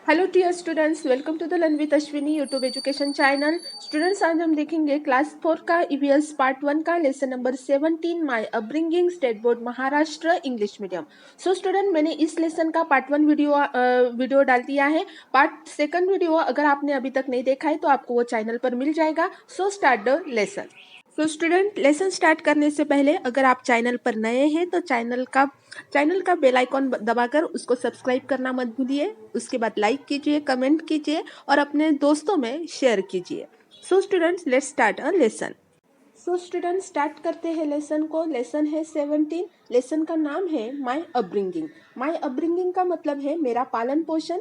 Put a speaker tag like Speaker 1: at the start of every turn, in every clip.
Speaker 1: Hello dear students, welcome to the learn with Ashwini YouTube education channel. Students, आज हम देखेंगे class 4 का EVS part 1 का lesson number 17 my upbringing state board Maharashtra English medium. So student, मैंने इस lesson का part 1 video डाल दिया है। पार्ट सेकंड वीडियो अगर आपने अभी तक नहीं देखा है तो आपको वो चैनल पर मिल जाएगा। So start the lesson. So student, lesson start करने से पहले अगर आप चैनल पर नए हैं तो चैनल का बेल आइकॉन दबाकर उसको सब्सक्राइब करना मत भूलिए। उसके बाद लाइक कीजिए, कमेंट कीजिए और अपने दोस्तों में शेयर कीजिए। So students, let's start a lesson. So student, start करते हैं लेसन को। लेसन है 17। लेसन का नाम है माय अपब्रिंगिंग। माय अपब्रिंगिंग का मतलब है मेरा पालन पोषण।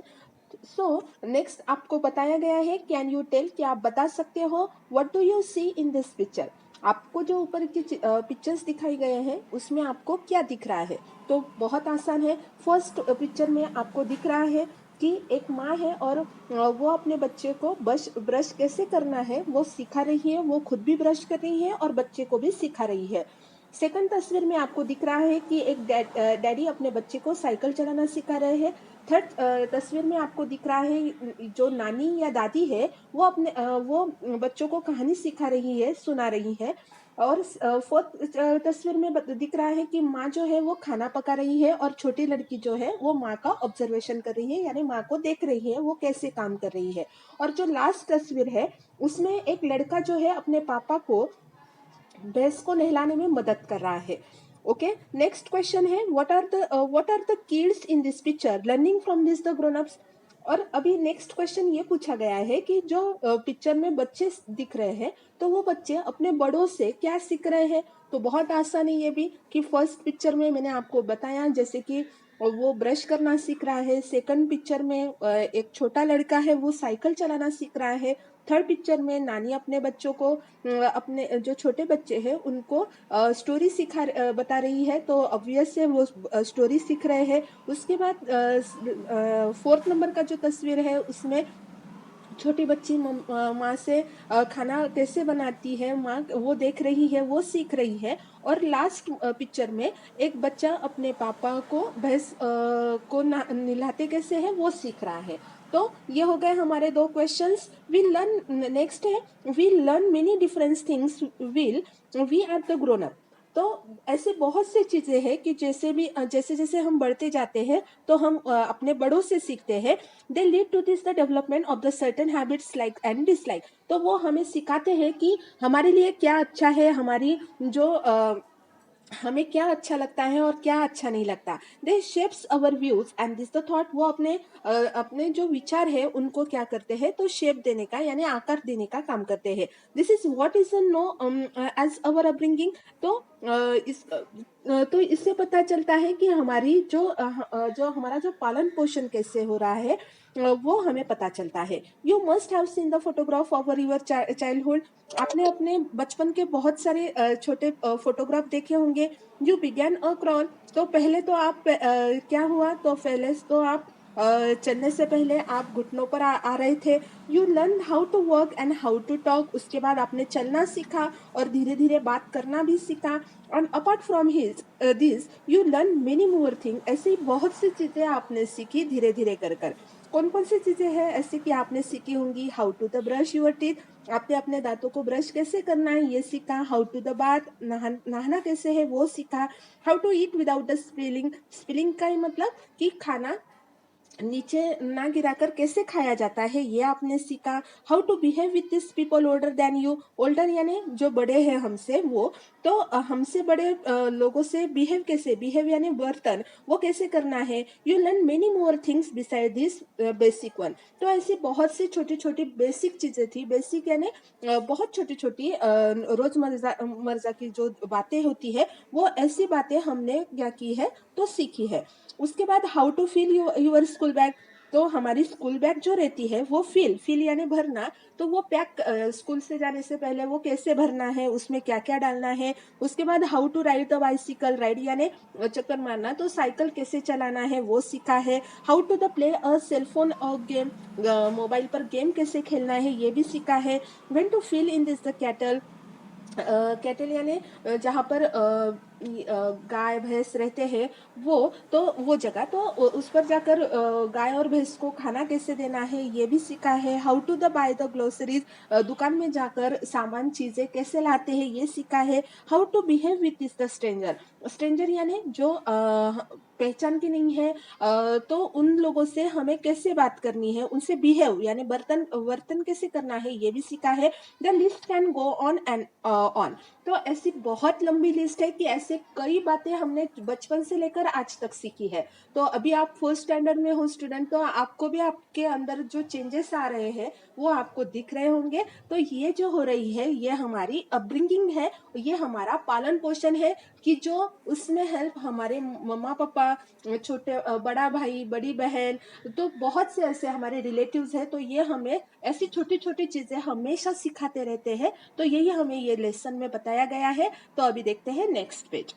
Speaker 1: सो नेक्स्ट आपको बताया गया है, कैन यू टेल, कि आप बता सकते हो what do you see in this picture. आपको जो ऊपर की पिक्चर्स दिखाई गए हैं उसमें आपको क्या दिख रहा है। तो बहुत आसान है। फर्स्ट पिक्चर में आपको दिख रहा है कि एक माँ है और वो अपने बच्चे को ब्रश कैसे करना है वो सिखा रही है। वो खुद भी ब्रश कर रही है और बच्चे को भी सिखा रही है। सेकंड तस्वीर में आपको दिख रहा है कि एक डैडी अपने बच्चे को साइकिल चलाना सिखा रहे हैं। थर्ड तस्वीर में आपको दिख रहा है जो नानी या दादी है वो बच्चों को कहानी सिखा रही है, सुना रही है। और फोर्थ तस्वीर में दिख रहा है कि माँ जो है वो खाना पका रही है और छोटी लड़की जो है वो माँ का ऑब्जर्वेशन कर रही है, यानी माँ को देख रही है वो कैसे काम कर रही है। और जो लास्ट तस्वीर है उसमें एक लड़का जो है अपने पापा को भैंस को नहलाने में मदद कर रहा है। ओके, नेक्स्ट क्वेश्चन है, what are the kids in this picture learning from this the grown ups. और अभी नेक्स्ट क्वेश्चन ये पूछा गया है कि जो पिक्चर में बच्चे दिख रहे हैं तो वो बच्चे अपने बड़ों से क्या सीख रहे हैं। तो बहुत आसान है ये भी, कि फर्स्ट पिक्चर में मैंने आपको बताया जैसे कि वो ब्रश करना सीख रहा है। सेकंड पिक्चर में एक छोटा लड़का है वो साइकिल चलाना सीख रहा है। थर्ड पिक्चर में नानी अपने बच्चों को अपने जो छोटे बच्चे हैं उनको स्टोरी बता रही है, तो ऑब्वियस है वो स्टोरी सीख रहे हैं। उसके बाद फोर्थ नंबर का जो तस्वीर है उसमें छोटी बच्ची माँ से खाना कैसे बनाती है, माँ वो देख रही है, वो सीख रही है। और लास्ट पिक्चर में एक बच्चा अपने पापा को भैंस को नहलाते कैसे है वो सीख रहा है। तो ये हो गए हमारे दो क्वेश्चंस। वी लर्न नेक्स्ट है, we learn many different things will we are the grown up. तो ऐसे बहुत सी चीजें हैं कि जैसे जैसे हम बढ़ते जाते हैं तो हम अपने बड़ों से सीखते हैं। They lead to this the development of the certain habits like and dislike. तो वो हमें सिखाते हैं कि हमारे लिए क्या अच्छा है, हमारी जो हमें क्या अच्छा लगता है और क्या अच्छा नहीं लगता। They shapes our views and this the thought. वो अपने जो विचार है उनको क्या करते हैं, तो शेप देने का यानी आकार देने का काम करते हैं। This is what is no age our upbringing. तो तो इससे पता चलता है कि हमारी जो हमारा जो पालन पोषण कैसे हो रहा है वो हमें पता चलता है। You must have seen the photograph of your childhood. आपने अपने बचपन के बहुत सारे छोटे फोटोग्राफ देखे होंगे। You began a crawl. तो पहले तो आप क्या हुआ, तो पहले तो आप चलने से पहले आप घुटनों पर आ रहे थे। You learn how to work and how to talk. उसके बाद आपने चलना सीखा और धीरे धीरे बात करना भी सीखा। And apart from his this you learn many more thing. ऐसी बहुत सी चीजें आपने सीखी धीरे धीरे कर। कौन कौन सी चीजें हैं ऐसे कि आपने सीखी होंगी। How to the brush your teeth. आपने अपने दांतों को ब्रश कैसे करना है ये सीखा। हाउ टू द बाथ, नहाना कैसे है वो सीखा। How to eat without the spilling. Spilling का ही मतलब कि खाना नीचे ना गिराकर कैसे खाया जाता है ये आपने सीखा। How to behave with this people older than you. Older यानी जो बड़े हैं हमसे, वो तो हमसे बड़े लोगों से बिहेव यानी बर्तन वो कैसे करना है। You learn many more things beside this basic one. तो ऐसी बहुत सी छोटी छोटी बेसिक चीजें थी। बेसिक यानी बहुत छोटी छोटी रोजमर्रा मर्जा की जो बातें होती है वो ऐसी बातें हमने क्या की है, तो सीखी है। उसके बाद how to fill your school bag. तो हमारी स्कूल बैग जो रहती है वो फिल यानी भरना। तो वो पैक स्कूल से जाने से पहले वो कैसे भरना है, उसमें क्या क्या डालना है। उसके बाद how to ride the bicycle. Ride यानी चक्कर मारना, तो साइकिल कैसे चलाना है वो सीखा है। How to the play a cellphone और गेम। मोबाइल पर गेम कैसे खेलना है ये भी सीखा है। When to fill in this the cattle. Cattle यानी जहाँ पर गाय भैंस रहते हैं वो जगह तो उस पर जाकर गाय और भैंस को खाना कैसे देना है ये भी सीखा है। How to the buy the groceries, दुकान में जाकर सामान चीजें कैसे लाते हैं ये सीखा है। How to behave with is the stranger, stranger यानी जो पहचान की नहीं है, तो उन लोगों से हमें कैसे बात करनी है, उनसे बिहेव यानी वर्तन कैसे करना है ये भी सीखा है। The list can go on and on, तो ऐसी बहुत लंबी लिस्ट है कि ऐसे कई बातें हमने बचपन से लेकर आज तक सीखी है। तो अभी आप फर्स्ट स्टैंडर्ड में हो स्टूडेंट, तो आपको भी आपके अंदर जो चेंजेस आ रहे हैं वो आपको दिख रहे होंगे। तो ये जो हो रही है ये हमारी अपब्रिंगिंग है, ये हमारा पालन पोषण है कि जो उसमें हेल्प हमारे मम्मा पापा, छोटे बड़ा भाई बड़ी बहन, तो बहुत से ऐसे हमारे रिलेटिव्स हैं, तो ये हमें ऐसी छोटी छोटी चीजें हमेशा सिखाते रहते हैं। तो यही हमें ये लेसन में बताया गया है। तो अभी देखते हैं नेक्स्ट पेज।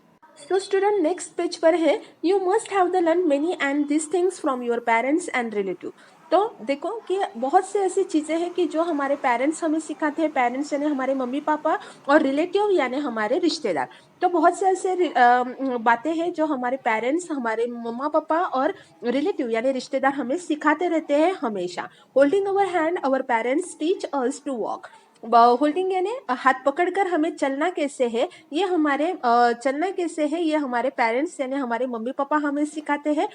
Speaker 1: तो स्टूडेंट नेक्स्ट पेज पर है, you must have the learn many and this things from your parents and relative. तो देखो कि बहुत से ऐसी चीजें हैं कि जो हमारे पेरेंट्स हमें सिखाते हैं, पेरेंट्स यानी हमारे मम्मी पापा, और रिलेटिव यानी हमारे रिश्तेदार। तो बहुत से ऐसे बातें हैं जो हमारे पेरेंट्स, हमारे मम्मा पापा और रिलेटिव यानी रिश्तेदार हमें सिखाते रहते हैं हमेशा। Holding our hand, our parents teach us to walk. Holding यानी हाथ पकड़कर हमें चलना कैसे है, ये हमारे चलना कैसे है ये हमारे पेरेंट्स यानी हमारे मम्मी पापा हमें सिखाते हैं।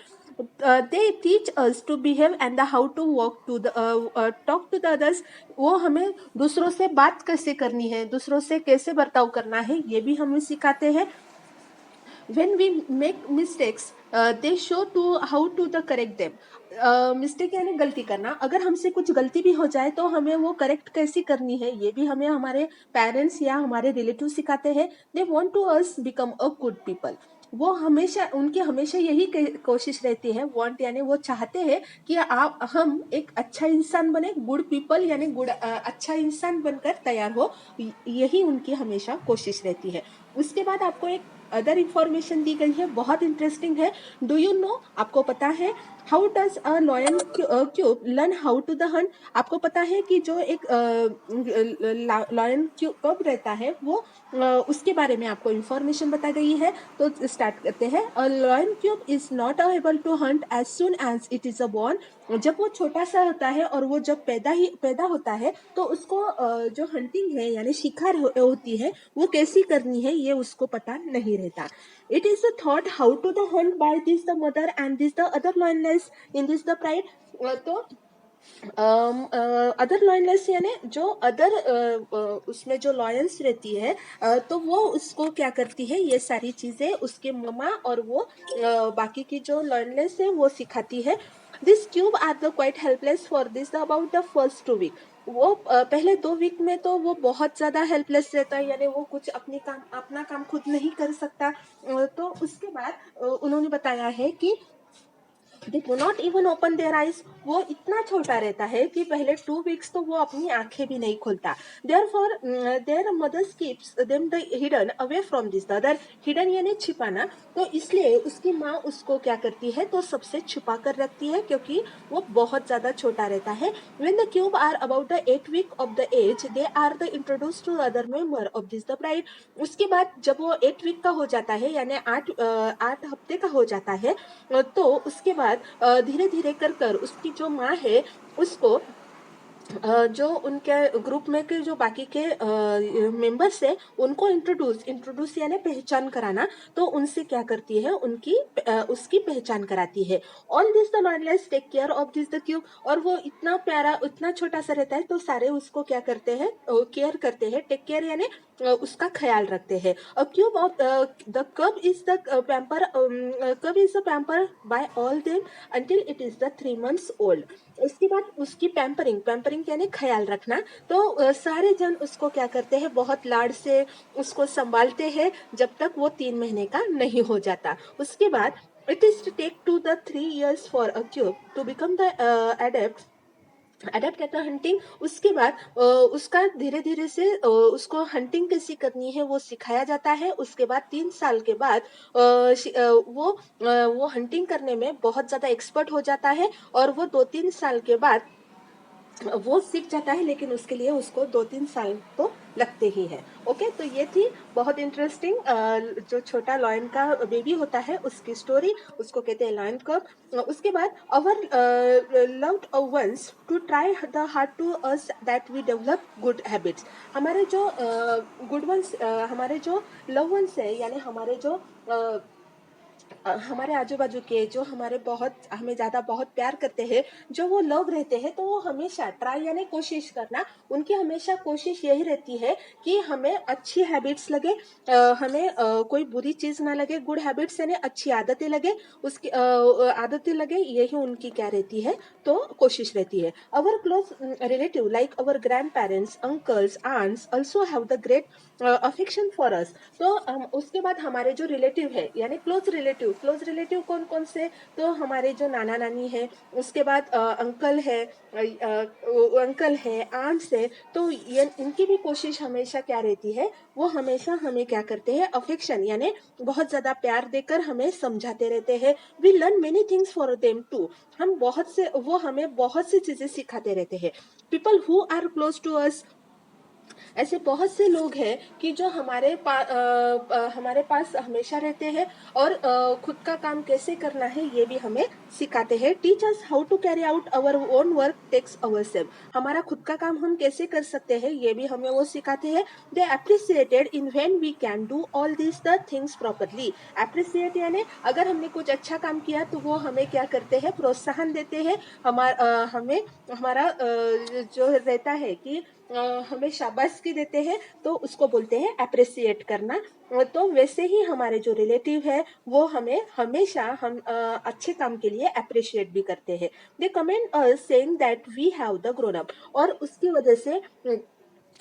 Speaker 1: They teach us to behave and how to walk to the talk to the others, वो हमें दूसरों से बात कैसे करनी है, दूसरों से कैसे बर्ताव करना है ये भी हमें सिखाते हैं। when we make mistakes, they show to how to the correct them। Mistake यानी गलती करना, अगर हमसे कुछ गलती भी हो जाए तो हमें वो करेक्ट कैसी करनी है ये भी हमें हमारे पेरेंट्स या हमारे रिलेटिव सिखाते हैं। They want to us become a good people, वो हमेशा उनकी हमेशा यही कोशिश रहती है। वांट यानी वो चाहते हैं कि हम एक अच्छा इंसान बने, गुड पीपल यानी अच्छा इंसान बनकर तैयार हो, यही उनकी हमेशा कोशिश रहती है। उसके बाद आपको एक अदर इंफॉर्मेशन दी गई है, बहुत इंटरेस्टिंग है। डू यू नो, आपको पता है how does a lion cub learn how to the hunt. आपको पता है कि जो एक लॉयन क्यूब रहता है वो उसके बारे में आपको इंफॉर्मेशन बता गई है। तो स्टार्ट करते हैं। A lion cub is not able to hunt as soon as it is a born. जब वो छोटा सा होता है और वो जब पैदा होता है तो उसको जो हंटिंग है यानी शिकार होती है वो कैसी करनी है ये उसको पता नहीं रहता। It is a taught how to the hunt by this the mother and this the other lionesses in this the pride. तो अदर लॉयनलेस यानी जो अदर उसमें जो लॉयंस रहती है, तो वो उसको क्या करती है, ये सारी चीजें उसके मम्मा और वो बाकी की जो लॉयनलेस है वो सिखाती है। This cub are the quite helpless for this about the first 2 week. वो पहले 2 वीक में तो वो बहुत ज्यादा हेल्पलेस रहता है यानी वो कुछ अपना काम खुद नहीं कर सकता। तो उसके बाद उन्होंने बताया है कि they do not even open their eyes, वो इतना छोटा रहता है कि पहले 2 वीक्स तो वो अपनी आंखें भी नहीं खोलता। Therefore their mothers keeps them the hidden away from this, other hidden यानी छिपाना, तो इसलिए उसकी माँ उसको क्या करती है तो सबसे छुपा कर रखती है क्योंकि वो बहुत ज्यादा छोटा रहता है। When the cub are about the 8 week of the age they are the introduce to other member of this the bride. उसके बाद जब वो 8 वीक का हो जाता है यानी 8 हफ्ते का हो जाता है, तो उसके बाद धीरे धीरे कर कर उसकी जो माँ है उसको जो उनके ग्रुप में के जो बाकी के मेंबर्स है उनको इंट्रोड्यूस यानी पहचान कराना, तो उनसे क्या करती है उसकी पहचान कराती है। All this the lionesses take care of this the cub, और वो इतना प्यारा इतना छोटा सा रहता है तो सारे उसको क्या करते हैं, केयर करते हैं। टेक केयर यानी उसका ख्याल रखते हैं। A cub of the cub is the pamper by all them until it is the 3 months old. उसके बाद उसकी पैम्परिंग यानी ख्याल रखना, तो सारे जन उसको क्या करते हैं, बहुत लाड से उसको संभालते हैं जब तक वो 3 महीने का नहीं हो जाता। उसके बाद it is to take to the 3 years for a cub to become the adept at hunting. उसके बाद उसका धीरे धीरे से उसको हंटिंग कैसी करनी है वो सिखाया जाता है। उसके बाद 3 साल के बाद वो हंटिंग करने में बहुत ज्यादा एक्सपर्ट हो जाता है और वो 2-3 साल के बाद वो सीख जाता है, लेकिन उसके लिए उसको 2-3 साल तो लगते ही हैं। ओके, तो ये थी बहुत इंटरेस्टिंग जो छोटा लॉयन का बेबी होता है उसकी स्टोरी, उसको कहते हैं लॉयन कब। उसके बाद our loved ones to try the hard to us that we develop good habits. हमारे जो गुड वंस, हमारे जो लव वंस है, यानी हमारे जो हमारे आजू-बाजू के जो हमारे बहुत हमें ज़्यादा बहुत प्यार करते हैं, जो वो लोग रहते हैं, तो वो हमेशा ट्राई यानी कोशिश करना, उनकी हमेशा कोशिश यही रहती है कि हमें अच्छी हैबिट्स लगे, हमें कोई बुरी चीज़ ना लगे, गुड हैबिट्स यानी अच्छी आदतें लगे, उसकी आदतें लगे, यही उनकी क्या रहती है, तो कोशिश रहती है। Our close relative like our grandparents, uncles, aunts also have the great affection for us. तो उसके बाद हमारे जो रिलेटिव है, यानी क्लोज रिलेटिव कौन कौन से, तो हमारे जो नाना नानी है, उसके बाद अंकल है, अंकल है, आंट्स है, तो ये इनकी भी कोशिश हमेशा क्या रहती है, वो हमेशा हमें क्या करते हैं, अफेक्शन यानी बहुत ज्यादा प्यार देकर हमें समझाते रहते हैं। We learn many things for them too, हम बहुत से, वो हमें बहुत सी चीजें सिखाते रहते हैं। People who are close to us, ऐसे बहुत से लोग हैं कि जो हमारे पास हमेशा रहते हैं, और खुद का काम कैसे करना है ये भी हमें सिखाते हैं। Teach us how to carry out our own work takes our self, हमारा खुद का काम हम कैसे कर सकते हैं ये भी हमें वो सिखाते हैं। They appreciated in when we can do all this the things properly. Appreciate यानी अगर हमने कुछ अच्छा काम किया तो वो हमें क्या करते हैं, प्रोत्साहन देते हैं। हमें हमारा जो रहता है कि हमें शाबाशी देते हैं, तो उसको बोलते हैं अप्रिसिएट करना। तो वैसे ही हमारे जो रिलेटिव है वो हमें हमेशा हम अच्छे काम के लिए अप्रिशिएट भी करते हैं। They comment us saying that we have the grown up, और उसकी वजह से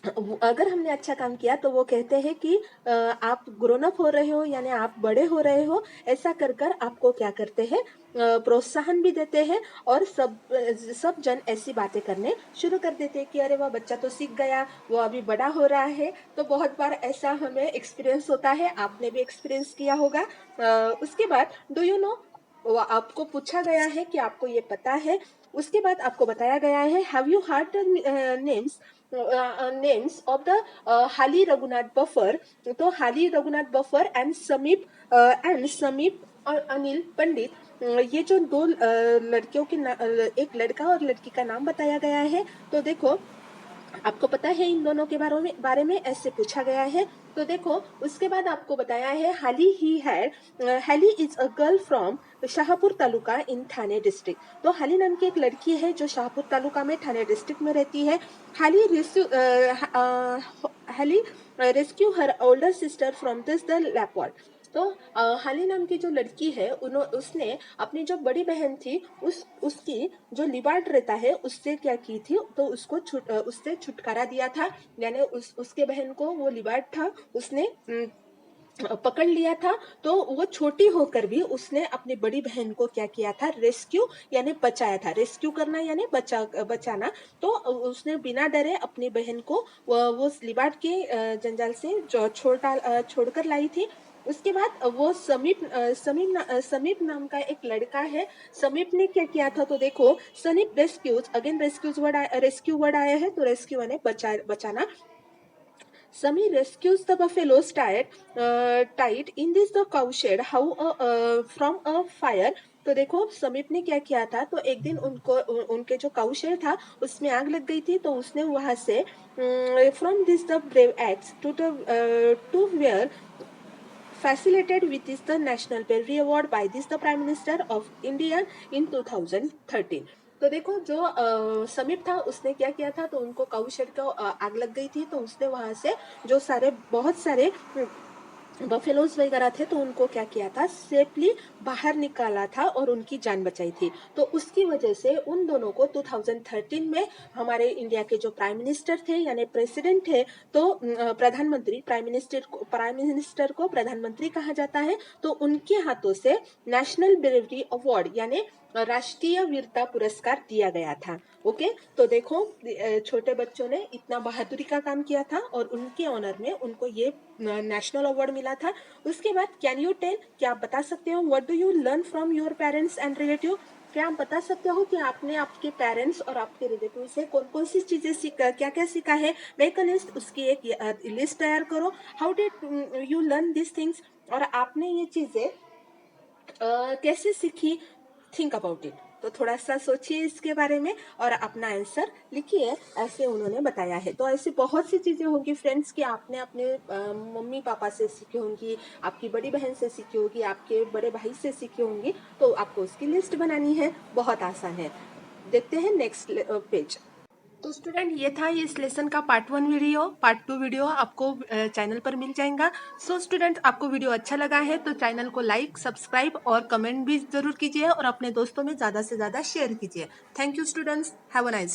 Speaker 1: अगर हमने अच्छा काम किया तो वो कहते हैं कि आप ग्रोन अप हो रहे हो, यानी आप बड़े हो रहे हो। ऐसा कर कर आपको क्या करते हैं, प्रोत्साहन भी देते हैं, और सब जन ऐसी बातें करने शुरू कर देते हैं कि अरे वाह, बच्चा तो सीख गया, वो अभी बड़ा हो रहा है। तो बहुत बार ऐसा हमें एक्सपीरियंस होता है, आपने भी एक्सपीरियंस किया होगा। उसके बाद डू यू नो, आपको पूछा गया है कि आपको ये पता है। उसके बाद आपको बताया गया है, have you heard names names of the हाली रघुनाथ बफर। तो हाली रघुनाथ बफर एंड समीप और अनिल पंडित, ये जो दो लड़कियों के एक लड़का और लड़की का नाम बताया गया है। तो देखो, आपको पता है इन दोनों के बारे में ऐसे पूछा गया है। तो देखो, उसके बाद आपको बताया है, हाली is a girl from Shahpur taluka in Thane district. तो हाली नाम की एक लड़की है जो शाहपुर तालुका में थाने डिस्ट्रिक्ट में रहती है। हाली rescue her older sister from this the leopard. तो हाली नाम की जो लड़की है, उसने अपनी जो बड़ी बहन थी, उसकी जो लिबार्ड रहता है उससे क्या की थी, तो उससे छुटकारा दिया था। यानी उसके बहन को वो लिबार्ड था, उसने पकड़ लिया था। तो वो छोटी होकर भी उसने अपनी बड़ी बहन को क्या किया था, रेस्क्यू यानी बचाया था। रेस्क्यू करना यानी बचाना। तो उसने बिना डरे अपनी बहन को वो लिबार्ड के जंजाल से छोड़कर लाई थी। उसके बाद वो समीप नाम का एक लड़का है। समीप ने क्या किया था, तो देखो, समीप रेस्क्यू वर्ड आया है, तो रेस्क्यू यानी बचाना। Sami rescues the buffaloes tied in this the cow shed from a fire. तो देखो, समीप ने क्या किया था, तो एक दिन उनके जो काउ शेड था उसमें आग लग गई थी। तो उसने वहां से from this the brave acts to were facilitated with this the National Bravery Award by this the Prime Minister of India in 2013। तो देखो, जो समीप था उसने क्या किया था, तो उनको काऊ शेड को आग लग गई थी। तो उसने वहां से जो बहुत सारे बफेलोज वगैरह थे, तो उनको क्या किया था, सेफली बाहर निकाला था और उनकी जान बचाई थी। तो उसकी वजह से उन दोनों को 2013 में हमारे इंडिया के जो प्राइम मिनिस्टर थे यानी प्रेसिडेंट थे, तो प्रधानमंत्री, प्राइम मिनिस्टर को प्रधानमंत्री कहा जाता है, तो उनके हाथों से नेशनल ब्रेवरी अवार्ड यानी राष्ट्रीय वीरता पुरस्कार दिया गया था। ओके, तो देखो, छोटे बच्चों ने इतना बहादुरी का काम किया था और उनके ऑनर में उनको ये नेशनल अवार्ड मिला था। उसके बाद कैन यू टेल, क्या आप बता सकते हो, what do you learn from your parents and relative. क्या आप बता सकते हो कि आपने आपके पेरेंट्स और आपके रिलेटिव से कौन कौन सी चीज़ें सीखा, क्या क्या सीखा है? मेक अ लिस्ट, उसकी एक लिस्ट तैयार करो। How did you learn this things, और आपने ये चीज़ें कैसे सीखी? Think about it. तो थोड़ा सा सोचिए इसके बारे में और अपना आंसर लिखिए। ऐसे उन्होंने बताया है। तो ऐसी बहुत सी चीज़ें होंगी फ्रेंड्स कि आपने अपने मम्मी पापा से सीखी होंगी, आपकी बड़ी बहन से सीखी होगी, आपके बड़े भाई से सीखी होंगी। तो आपको उसकी लिस्ट बनानी है, बहुत आसान है। देखते हैं नेक्स्ट पेज। तो स्टूडेंट, ये था इस लेसन का पार्ट 1 वीडियो। पार्ट 2 वीडियो आपको चैनल पर मिल जाएगा। सो स्टूडेंट, आपको वीडियो अच्छा लगा है तो चैनल को लाइक, सब्सक्राइब और कमेंट भी जरूर कीजिए और अपने दोस्तों में ज़्यादा से ज़्यादा शेयर कीजिए। Thank you students, have a nice